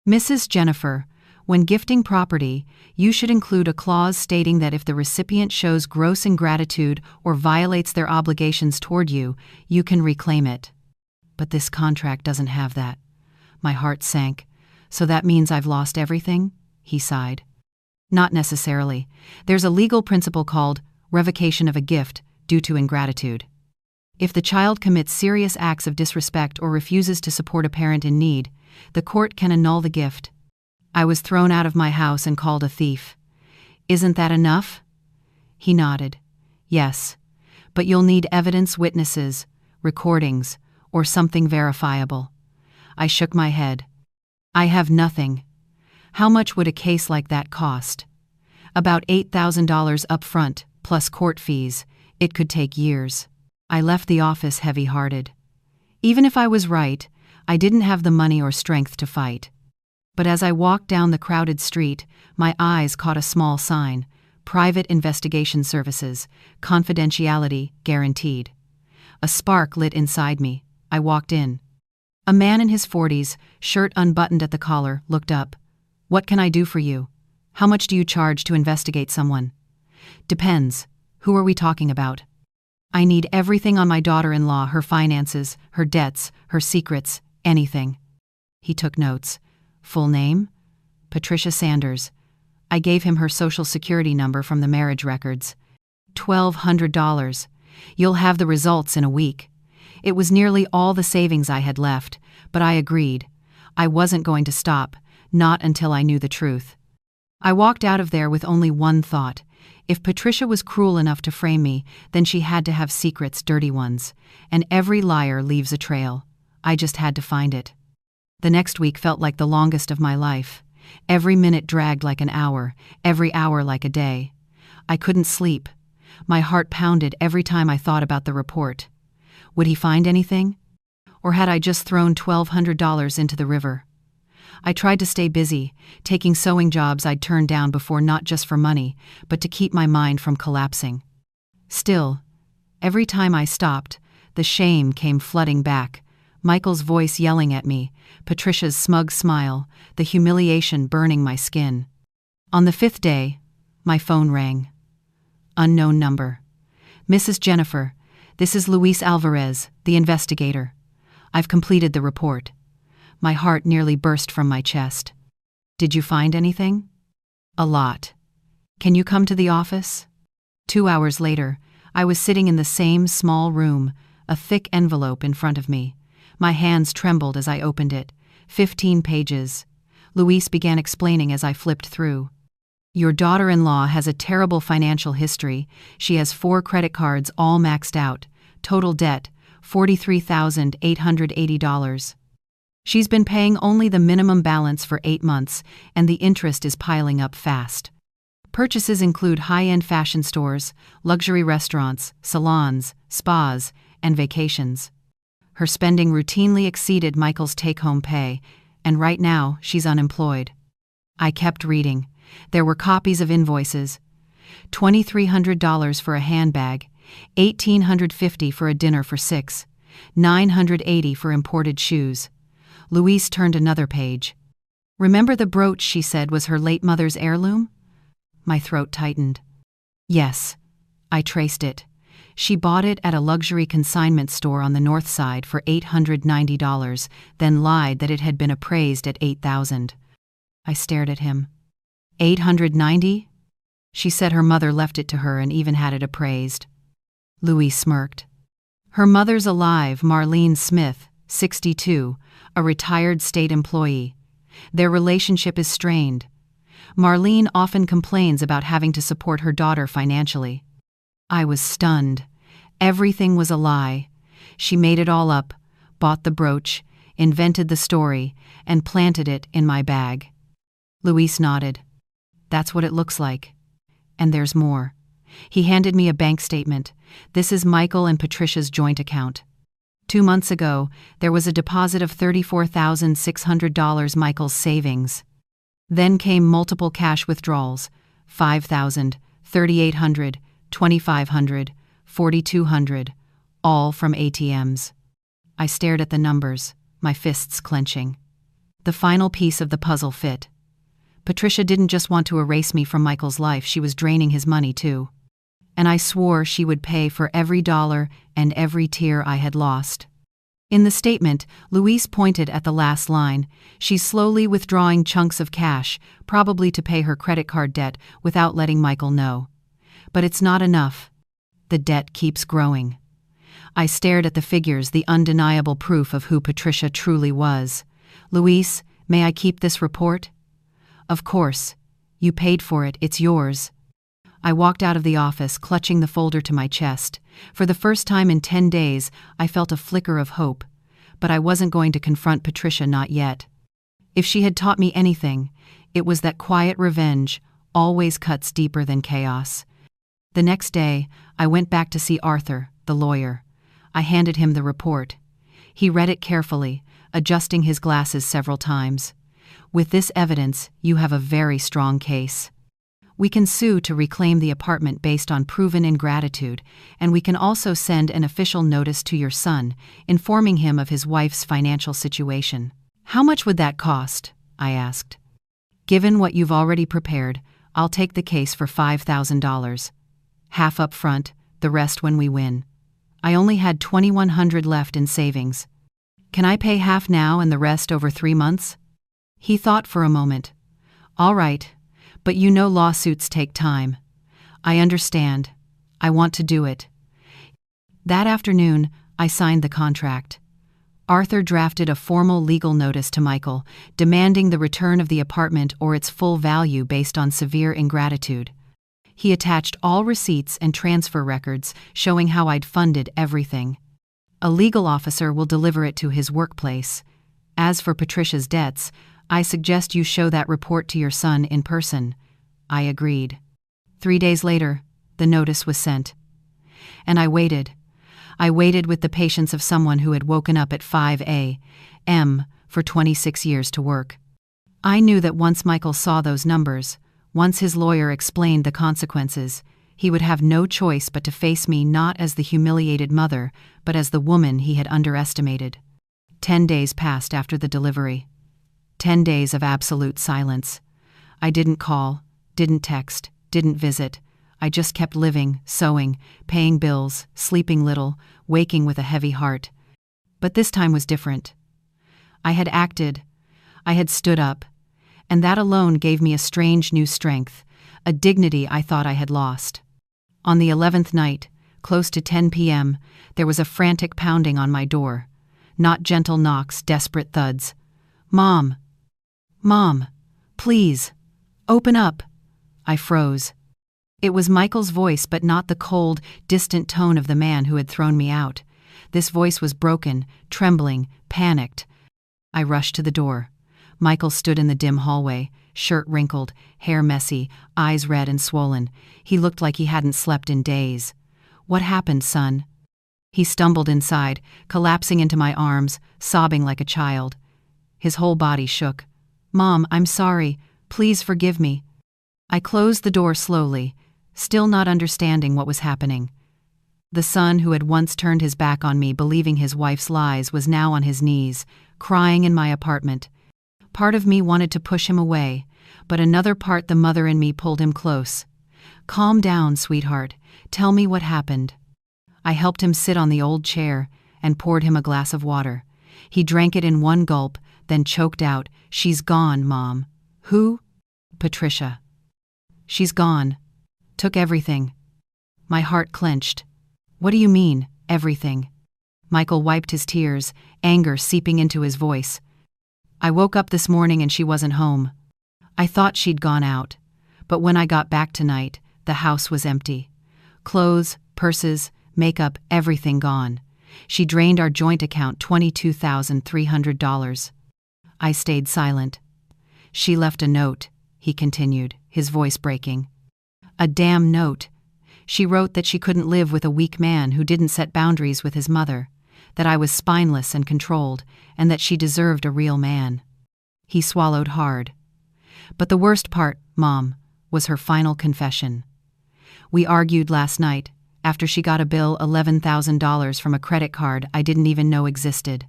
A: Mrs. Jennifer, when gifting property, you should include a clause stating that if the recipient shows gross ingratitude or violates their obligations toward you, you can reclaim it. But this contract doesn't have that. My heart sank. So that means I've lost everything? He sighed. Not necessarily. There's a legal principle called revocation of a gift due to ingratitude. If the child commits serious acts of disrespect or refuses to support a parent in need, the court can annul the gift. I was thrown out of my house and called a thief. Isn't that enough? He nodded. Yes, but you'll need evidence, witnesses, recordings, or something verifiable. I shook my head. I have nothing. How much would a case like that cost? About $8,000 up front, plus court fees. It could take years. I left the office heavy-hearted. Even if I was right, I didn't have the money or strength to fight. But as I walked down the crowded street, my eyes caught a small sign: Private Investigation Services, confidentiality guaranteed. A spark lit inside me. I walked in. A man in his 40s, shirt unbuttoned at the collar, looked up. What can I do for you? How much do you charge to investigate someone? Depends. Who are we talking about? I need everything on my daughter-in-law, her finances, her debts, her secrets, anything. He took notes. Full name? Patricia Sanders. I gave him her social security number from the marriage records. $1,200. You'll have the results in a week. It was nearly all the savings I had left, but I agreed. I wasn't going to stop, not until I knew the truth. I walked out of there with only one thought. If Patricia was cruel enough to frame me, then she had to have secrets, dirty ones. And every liar leaves a trail. I just had to find it. The next week felt like the longest of my life. Every minute dragged like an hour, every hour like a day. I couldn't sleep. My heart pounded every time I thought about the report. Would he find anything? Or had I just thrown $1,200 into the river? I tried to stay busy, taking sewing jobs I'd turned down before, not just for money, but to keep my mind from collapsing. Still, every time I stopped, the shame came flooding back. Michael's voice yelling at me, Patricia's smug smile, the humiliation burning my skin. On the 5th day, my phone rang. Unknown number. Mrs. Jennifer, this is Luis Alvarez, the investigator. I've completed the report. My heart nearly burst from my chest. Did you find anything? A lot. Can you come to the office? 2 hours later, I was sitting in the same small room, a thick envelope in front of me. My hands trembled as I opened it. 15 pages. Luis began explaining as I flipped through. Your daughter-in-law has a terrible financial history. She has 4 credit cards all maxed out. Total debt, $43,880. She's been paying only the minimum balance for 8 months, and the interest is piling up fast. Purchases include high-end fashion stores, luxury restaurants, salons, spas, and vacations. Her spending routinely exceeded Michael's take-home pay, and right now she's unemployed. I kept reading. There were copies of invoices. $2,300 for a handbag, $1,850 for a dinner for 6, $980 for imported shoes. Louise turned another page. Remember the brooch she said was her late mother's heirloom? My throat tightened. Yes, I traced it. She bought it at a luxury consignment store on the north side for $890, then lied that it had been appraised at $8,000. I stared at him. $890? She said her mother left it to her and even had it appraised. Louis smirked. Her mother's alive, Marlene Smith, 62, a retired state employee. Their relationship is strained. Marlene often complains about having to support her daughter financially. I was stunned. Everything was a lie. She made it all up, bought the brooch, invented the story, and planted it in my bag. Luis nodded. That's what it looks like. And there's more. He handed me a bank statement. This is Michael and Patricia's joint account. 2 months ago, there was a deposit of $34,600, Michael's savings. Then came multiple cash withdrawals, $5,000, $3,800, $2,500, $4,200, all from ATMs. I stared at the numbers, my fists clenching. The final piece of the puzzle fit. Patricia didn't just want to erase me from Michael's life, she was draining his money too. And I swore she would pay for every dollar and every tear I had lost. In the statement, Luis pointed at the last line. She's slowly withdrawing chunks of cash, probably to pay her credit card debt, without letting Michael know. But it's not enough. The debt keeps growing. I stared at the figures, the undeniable proof of who Patricia truly was. Luis, may I keep this report? Of course. You paid for it, it's yours. I walked out of the office, clutching the folder to my chest. For the first time in 10 days, I felt a flicker of hope. But I wasn't going to confront Patricia, not yet. If she had taught me anything, it was that quiet revenge always cuts deeper than chaos. The next day, I went back to see Arthur, the lawyer. I handed him the report. He read it carefully, adjusting his glasses several times. With this evidence, you have a very strong case. We can sue to reclaim the apartment based on proven ingratitude, and we can also send an official notice to your son, informing him of his wife's financial situation. How much would that cost? I asked. Given what you've already prepared, I'll take the case for $5,000. Half up front, the rest when we win. I only had $2,100 left in savings. Can I pay half now and the rest over 3 months? He thought for a moment. All right. But you know lawsuits take time. I understand. I want to do it. That afternoon, I signed the contract. Arthur drafted a formal legal notice to Michael, demanding the return of the apartment or its full value based on severe ingratitude. He attached all receipts and transfer records showing how I'd funded everything. A legal officer will deliver it to his workplace. As for Patricia's debts, I suggest you show that report to your son in person. I agreed. 3 days later, the notice was sent. And I waited. I waited with the patience of someone who had woken up at 5 a.m. for 26 years to work. I knew that once Michael saw those numbers, once his lawyer explained the consequences, he would have no choice but to face me not as the humiliated mother, but as the woman he had underestimated. 10 days passed after the delivery. 10 days of absolute silence. I didn't call, didn't text, didn't visit. I just kept living, sewing, paying bills, sleeping little, waking with a heavy heart. But this time was different. I had acted. I had stood up. And that alone gave me a strange new strength, a dignity I thought I had lost. On the 11th night, close to 10 p.m., there was a frantic pounding on my door. Not gentle knocks, desperate thuds. Mom! Mom! Please! Open up! I froze. It was Michael's voice, but not the cold, distant tone of the man who had thrown me out. This voice was broken, trembling, panicked. I rushed to the door. Michael stood in the dim hallway, shirt wrinkled, hair messy, eyes red and swollen. He looked like he hadn't slept in days. What happened, son? He stumbled inside, collapsing into my arms, sobbing like a child. His whole body shook. Mom, I'm sorry. Please forgive me. I closed the door slowly, still not understanding what was happening. The son who had once turned his back on me, believing his wife's lies, was now on his knees, crying in my apartment. Part of me wanted to push him away, but another part, the mother in me, pulled him close. Calm down, sweetheart. Tell me what happened. I helped him sit on the old chair and poured him a glass of water. He drank it in one gulp, then choked out, She's gone, Mom. Who? Patricia. She's gone. Took everything. My heart clenched. What do you mean, everything? Michael wiped his tears, anger seeping into his voice. I woke up this morning and she wasn't home. I thought she'd gone out, but when I got back tonight, the house was empty. Clothes, purses, makeup, everything gone. She drained our joint account $22,300. I stayed silent. She left a note, he continued, his voice breaking. A damn note. She wrote that she couldn't live with a weak man who didn't set boundaries with his mother, that I was spineless and controlled, and that she deserved a real man. He swallowed hard. But the worst part, Mom, was her final confession. We argued last night, after she got a bill $11,000 from a credit card I didn't even know existed.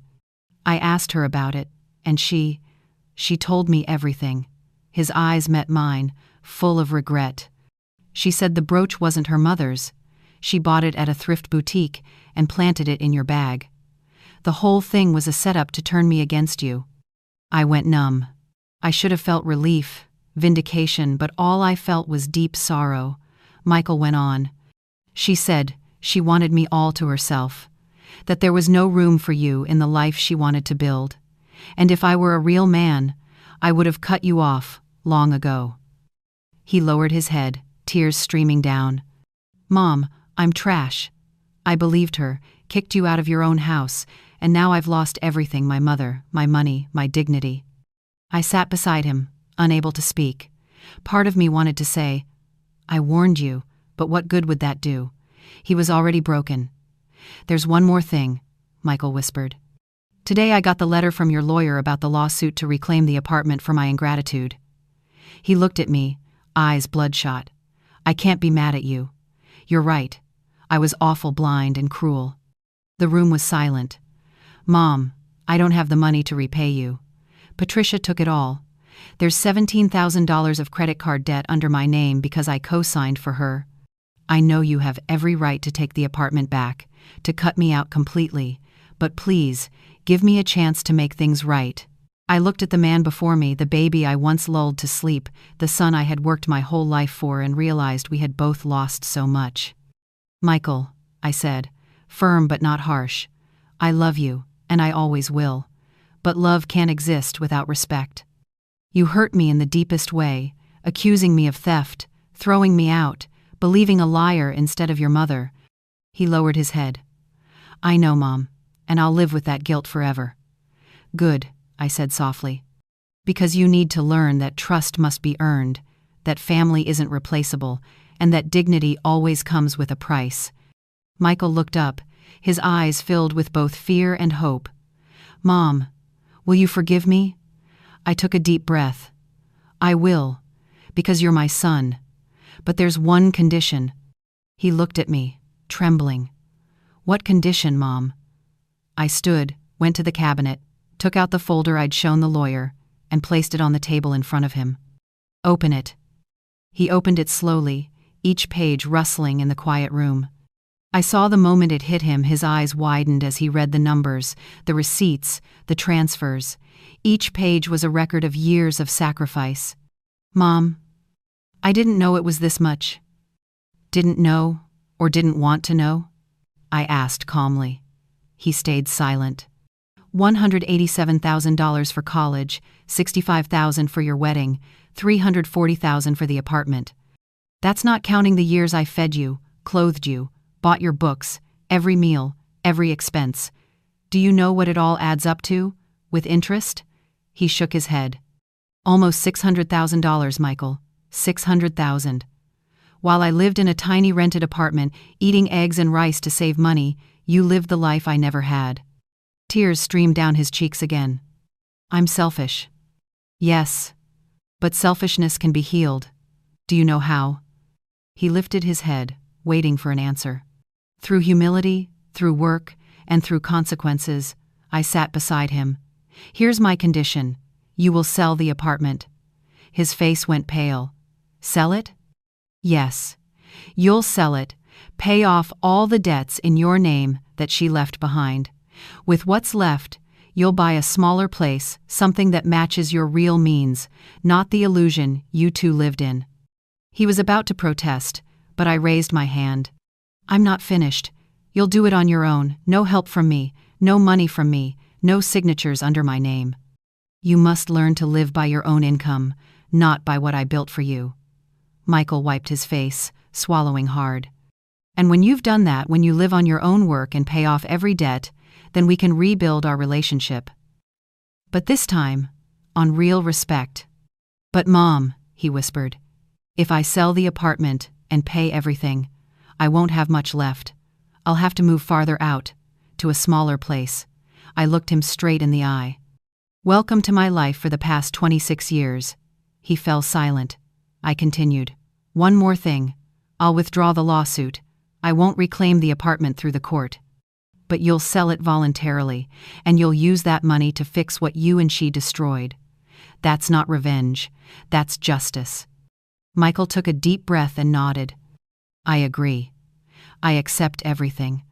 A: I asked her about it, and she told me everything. His eyes met mine, full of regret. She said the brooch wasn't her mother's. She bought it at a thrift boutique and planted it in your bag. The whole thing was a setup to turn me against you. I went numb. I should have felt relief, vindication, but all I felt was deep sorrow. Michael went on. She said she wanted me all to herself, that there was no room for you in the life she wanted to build, and if I were a real man, I would have cut you off long ago. He lowered his head, tears streaming down. Mom, I'm trash. I believed her, kicked you out of your own house, and now I've lost everything, my mother, my money, my dignity. I sat beside him, unable to speak. Part of me wanted to say, I warned you, but what good would that do? He was already broken. There's one more thing, Michael whispered. Today I got the letter from your lawyer about the lawsuit to reclaim the apartment for my ingratitude. He looked at me, eyes bloodshot. I can't be mad at you. You're right. I was awful, blind and cruel. The room was silent. Mom, I don't have the money to repay you. Patricia took it all. There's $17,000 of credit card debt under my name because I co-signed for her. I know you have every right to take the apartment back, to cut me out completely, but please, give me a chance to make things right. I looked at the man before me, the baby I once lulled to sleep, the son I had worked my whole life for, and realized we had both lost so much. Michael, I said, firm but not harsh, I love you, and I always will. But love can't exist without respect. You hurt me in the deepest way, accusing me of theft, throwing me out, believing a liar instead of your mother. He lowered his head. I know, Mom, and I'll live with that guilt forever. Good, I said softly. Because you need to learn that trust must be earned, that family isn't replaceable, and that dignity always comes with a price. Michael looked up, his eyes filled with both fear and hope. Mom, will you forgive me? I took a deep breath. I will, because you're my son. But there's one condition. He looked at me, trembling. What condition, Mom? I stood, went to the cabinet, took out the folder I'd shown the lawyer, and placed it on the table in front of him. Open it. He opened it slowly, each page rustling in the quiet room. I saw the moment it hit him, his eyes widened as he read the numbers, the receipts, the transfers. Each page was a record of years of sacrifice. Mom, I didn't know it was this much. Didn't know, or didn't want to know? I asked calmly. He stayed silent. $187,000 for college, $65,000 for your wedding, $340,000 for the apartment. That's not counting the years I fed you, clothed you, bought your books, every meal, every expense. Do you know what it all adds up to, with interest? He shook his head. Almost $600,000, Michael. $600,000. While I lived in a tiny rented apartment, eating eggs and rice to save money, you lived the life I never had. Tears streamed down his cheeks again. I'm selfish. Yes. But selfishness can be healed. Do you know how? He lifted his head, waiting for an answer. Through humility, through work, and through consequences. I sat beside him. Here's my condition. You will sell the apartment. His face went pale. Sell it? Yes. You'll sell it. Pay off all the debts in your name that she left behind. With what's left, you'll buy a smaller place, something that matches your real means, not the illusion you two lived in. He was about to protest, but I raised my hand. I'm not finished. You'll do it on your own, no help from me, no money from me, no signatures under my name. You must learn to live by your own income, not by what I built for you. Michael wiped his face, swallowing hard. And when you've done that, when you live on your own work and pay off every debt, then we can rebuild our relationship. But this time, on real respect. But Mom, he whispered, if I sell the apartment and pay everything, I won't have much left. I'll have to move farther out, to a smaller place. I looked him straight in the eye. Welcome to my life for the past 26 years. He fell silent. I continued. One more thing. I'll withdraw the lawsuit. I won't reclaim the apartment through the court. But you'll sell it voluntarily, and you'll use that money to fix what you and she destroyed. That's not revenge. That's justice. Michael took a deep breath and nodded. I agree. I accept everything.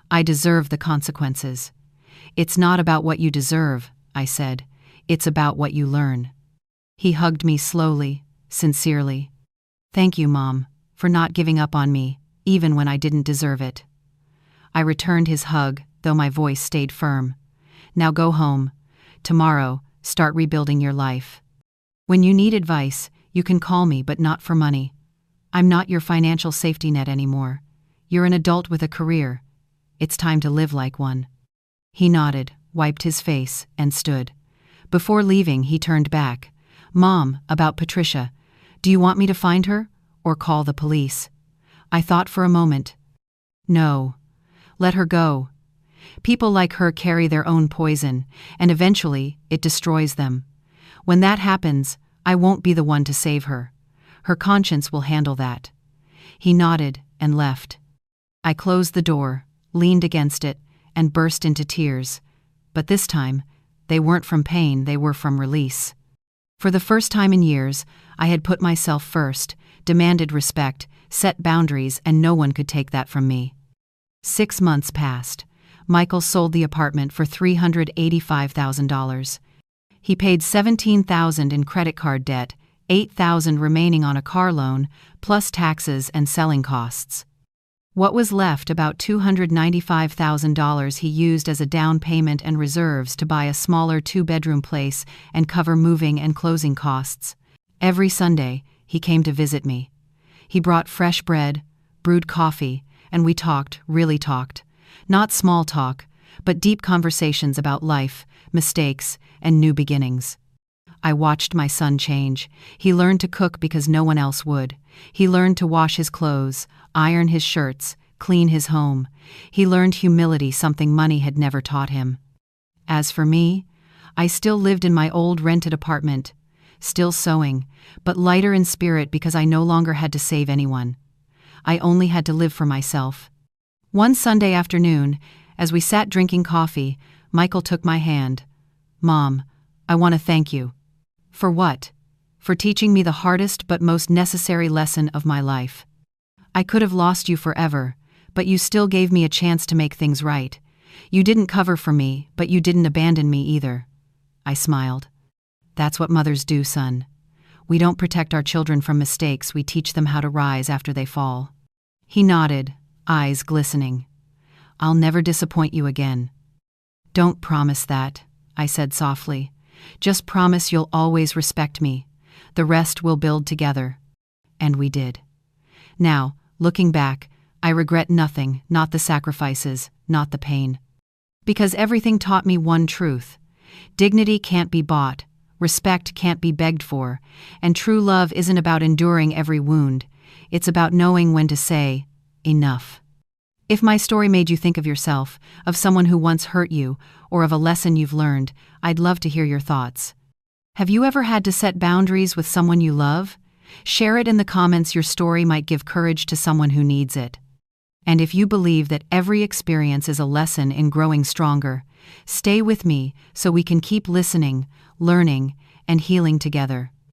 A: I deserve the consequences. It's not about what you deserve, I said. It's about what you learn. He hugged me slowly, sincerely. Thank you, Mom, for not giving up on me, even when I didn't deserve it. I returned his hug, though my voice stayed firm. Now go home. Tomorrow, start rebuilding your life. When you need advice, you can call me, but not for money. I'm not your financial safety net anymore. You're an adult with a career. It's time to live like one. He nodded, wiped his face, and stood. Before leaving, he turned back. Mom, about Patricia. Do you want me to find her, or call the police? I thought for a moment. No. Let her go. People like her carry their own poison, and eventually, it destroys them. When that happens, I won't be the one to save her. Her conscience will handle that. He nodded and left. I closed the door, leaned against it, and burst into tears. But this time, they weren't from pain, they were from release. For the first time in years, I had put myself first, demanded respect, set boundaries, and no one could take that from me. 6 months passed. Michael sold the apartment for $385,000. He paid $17,000 in credit card debt, $8,000 remaining on a car loan, plus taxes and selling costs. What was left, about $295,000, he used as a down payment and reserves to buy a smaller 2-bedroom place and cover moving and closing costs. Every Sunday, he came to visit me. He brought fresh bread, brewed coffee, and we talked, really talked. Not small talk, but deep conversations about life, mistakes, and new beginnings. I watched my son change. He learned to cook because no one else would. He learned to wash his clothes, iron his shirts, clean his home. He learned humility, something money had never taught him. As for me, I still lived in my old rented apartment, still sewing, but lighter in spirit because I no longer had to save anyone. I only had to live for myself. One Sunday afternoon, as we sat drinking coffee, Michael took my hand. Mom, I want to thank you. For what? For teaching me the hardest but most necessary lesson of my life. I could have lost you forever, but you still gave me a chance to make things right. You didn't cover for me, but you didn't abandon me either. I smiled. That's what mothers do, son. We don't protect our children from mistakes, we teach them how to rise after they fall. He nodded, eyes glistening. I'll never disappoint you again. Don't promise that, I said softly. Just promise you'll always respect me. The rest we'll build together. And we did. Now, looking back, I regret nothing, not the sacrifices, not the pain. Because everything taught me one truth. Dignity can't be bought, respect can't be begged for, and true love isn't about enduring every wound. It's about knowing when to say, enough. If my story made you think of yourself, of someone who once hurt you, or of a lesson you've learned, I'd love to hear your thoughts. Have you ever had to set boundaries with someone you love? Share it in the comments. Your story might give courage to someone who needs it. And if you believe that every experience is a lesson in growing stronger, stay with me so we can keep listening, learning, and healing together.